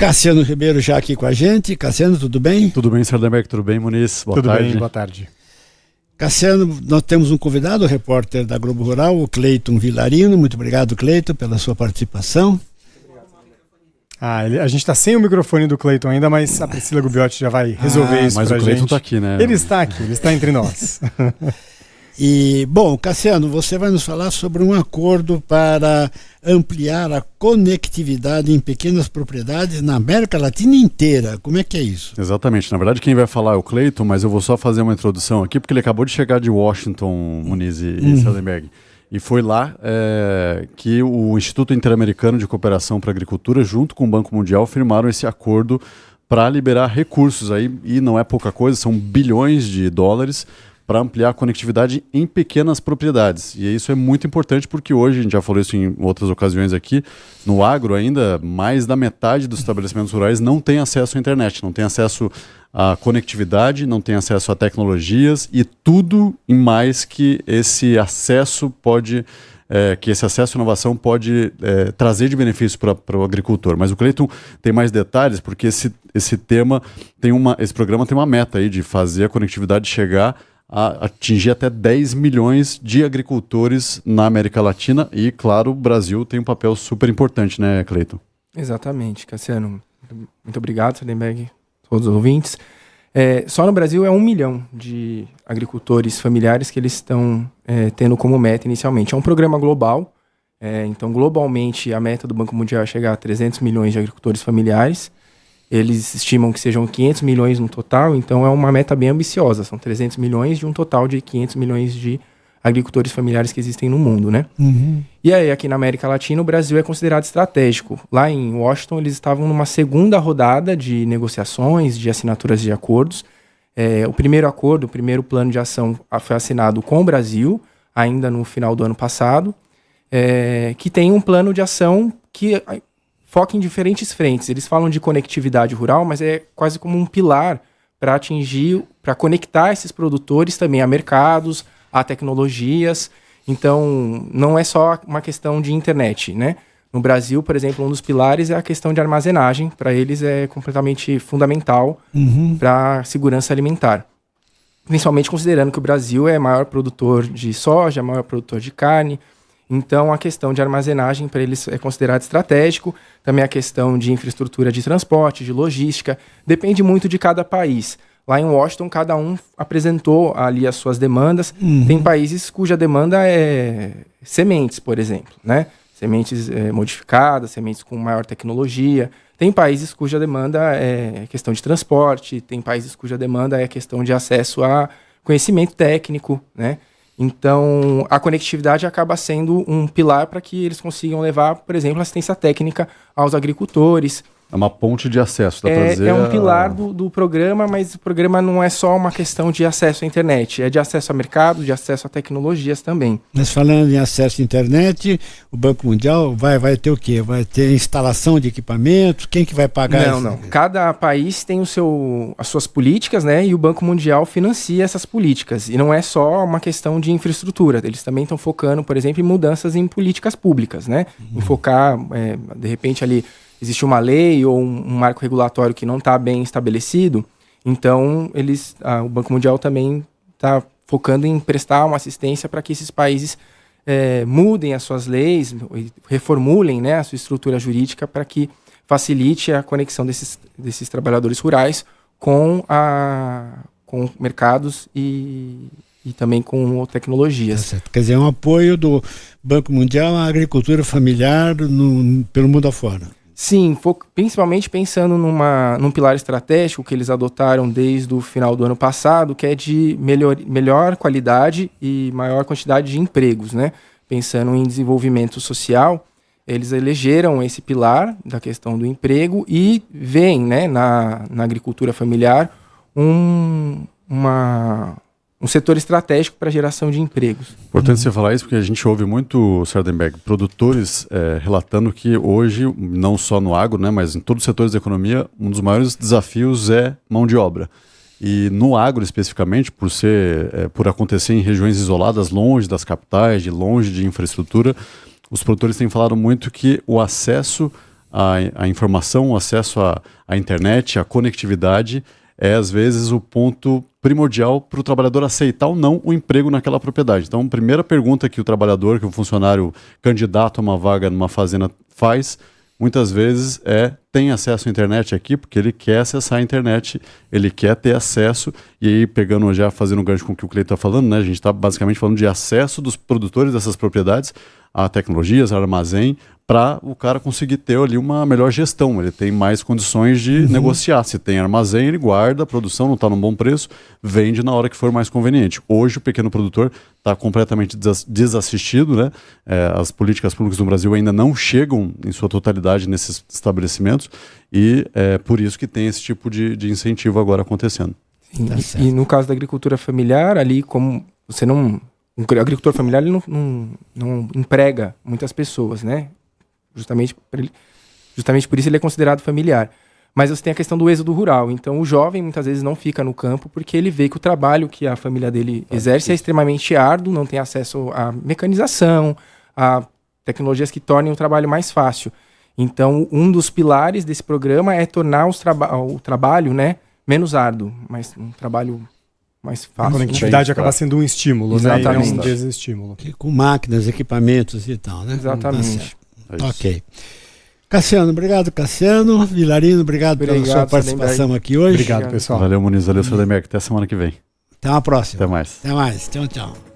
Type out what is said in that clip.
Cassiano Ribeiro já aqui com a gente. Cassiano, tudo bem? Tudo bem, Sardenberg, tudo bem, Muniz? Boa tarde. Tudo bem, boa tarde. Cassiano, nós temos um convidado, o repórter da Globo Rural, o Cleiton Villarino. Muito obrigado, Cleiton, pela sua participação. A gente está sem o microfone do Cleiton ainda, mas a Priscila Gubiotti já vai resolver isso pra gente. Mas o Cleiton está aqui, né? Ele está aqui, ele está entre nós. E, bom, Cassiano, você vai nos falar sobre um acordo para ampliar a conectividade em pequenas propriedades na América Latina inteira. Como é que é isso? Exatamente. Na verdade, quem vai falar é o Cleiton, mas eu vou só fazer uma introdução aqui, porque ele acabou de chegar de Washington, Muniz e Sardenberg. E foi lá que o Instituto Interamericano de Cooperação para a Agricultura, junto com o Banco Mundial, firmaram esse acordo para liberar recursos aí, e não é pouca coisa, são bilhões de dólares, para ampliar a conectividade em pequenas propriedades. E isso é muito importante porque hoje, a gente já falou isso em outras ocasiões aqui, no agro ainda, mais da metade dos estabelecimentos rurais não tem acesso à internet, não tem acesso à conectividade, não tem acesso a tecnologias e tudo em mais que esse acesso pode... que esse acesso à inovação pode trazer de benefício para o agricultor. Mas o Cleiton tem mais detalhes, porque esse programa tem uma meta aí de fazer a conectividade chegar a atingir até 10 milhões de agricultores na América Latina e, claro, o Brasil tem um papel super importante, né, Cleiton? Exatamente, Cassiano. Muito obrigado, Sardenberg, todos os ouvintes. Só no Brasil é 1 milhão de agricultores familiares que eles estão tendo como meta inicialmente. É um programa global, então globalmente a meta do Banco Mundial é chegar a 300 milhões de agricultores familiares. Eles estimam que sejam 500 milhões no total, então é uma meta bem ambiciosa. São 300 milhões de um total de 500 milhões de agricultores familiares que existem no mundo, né? Uhum. E aí, aqui na América Latina, o Brasil é considerado estratégico. Lá em Washington, eles estavam numa segunda rodada de negociações, de assinaturas de acordos. O primeiro acordo, o primeiro plano de ação foi assinado com o Brasil, ainda no final do ano passado, que tem um plano de ação que foca em diferentes frentes. Eles falam de conectividade rural, mas é quase como um pilar para conectar esses produtores também a mercados, a tecnologias. Então, não é só uma questão de internet, né? No Brasil, por exemplo, um dos pilares é a questão de armazenagem. Para eles é completamente fundamental para a segurança alimentar. Principalmente considerando que o Brasil é maior produtor de soja, maior produtor de carne. Então, a questão de armazenagem para eles é considerado estratégico. Também a questão de infraestrutura de transporte, de logística. Depende muito de cada país. Lá em Washington, cada um apresentou ali as suas demandas. Tem países cuja demanda é sementes, por exemplo, né? Sementes modificadas, sementes com maior tecnologia. Tem países cuja demanda é questão de transporte. Tem países cuja demanda é questão de acesso a conhecimento técnico, né? Então, a conectividade acaba sendo um pilar para que eles consigam levar, por exemplo, assistência técnica aos agricultores. É uma ponte de acesso, dá para dizer. É um pilar do programa, mas o programa não é só uma questão de acesso à internet, é de acesso a mercado, de acesso a tecnologias também. Mas falando em acesso à internet, o Banco Mundial vai ter o quê? Vai ter instalação de equipamentos? Quem que vai pagar isso? Não. Cada país tem as suas políticas, né? E o Banco Mundial financia essas políticas. E não é só uma questão de infraestrutura. Eles também estão focando, por exemplo, em mudanças em políticas públicas, né? Em focar, de repente, ali... Existe uma lei ou um marco regulatório que não está bem estabelecido, então o Banco Mundial também está focando em prestar uma assistência para que esses países mudem as suas leis, reformulem, né, a sua estrutura jurídica para que facilite a conexão desses trabalhadores rurais com mercados e também com tecnologias. Tá, quer dizer, é um apoio do Banco Mundial à agricultura familiar pelo mundo afora. Sim, principalmente pensando num pilar estratégico que eles adotaram desde o final do ano passado, que é de melhor qualidade e maior quantidade de empregos, né? Pensando em desenvolvimento social, eles elegeram esse pilar da questão do emprego e veem, né, na agricultura familiar um setor estratégico para a geração de empregos. Importante você falar isso porque a gente ouve muito, Sardenberg, produtores relatando que hoje, não só no agro, né, mas em todos os setores da economia, um dos maiores desafios é mão de obra. E no agro especificamente, por acontecer em regiões isoladas, longe das capitais, longe de infraestrutura, os produtores têm falado muito que o acesso à informação, o acesso à internet, à conectividade, é às vezes o ponto primordial para o trabalhador aceitar ou não o emprego naquela propriedade. Então, a primeira pergunta que o trabalhador, que o funcionário candidato a uma vaga numa fazenda faz, muitas vezes tem acesso à internet aqui, porque ele quer acessar a internet, ele quer ter acesso, e aí pegando já, fazendo um gancho com o que o Cleiton está falando, né, a gente está basicamente falando de acesso dos produtores dessas propriedades a tecnologias, a armazém, para o cara conseguir ter ali uma melhor gestão. Ele tem mais condições de negociar. Se tem armazém, ele guarda, a produção não está num bom preço, vende na hora que for mais conveniente. Hoje o pequeno produtor está completamente desassistido, né? As políticas públicas no Brasil ainda não chegam em sua totalidade nesses estabelecimentos e é por isso que tem esse tipo de incentivo agora acontecendo. Sim, e no caso da agricultura familiar, ali como você não... O agricultor familiar ele não emprega muitas pessoas, né? Justamente por isso ele é considerado familiar. Mas você tem a questão do êxodo rural. Então o jovem muitas vezes não fica no campo porque ele vê que o trabalho que a família dele exerce é extremamente árduo, não tem acesso à mecanização, a tecnologias que tornem o trabalho mais fácil. Então um dos pilares desse programa é tornar o trabalho, né, menos árduo, mas um trabalho mais fácil. A conectividade acaba sendo um estímulo, exatamente, né? E não um desestímulo. Com máquinas, equipamentos e tal, né? Exatamente. Ok. Cassiano, obrigado, Cassiano. Vilarino, obrigado pela sua participação aqui hoje. Obrigado, pessoal. Valeu, Muniz. Valeu, Soderberg. Até semana que vem. Até uma próxima. Até mais. Até mais. Tchau, tchau.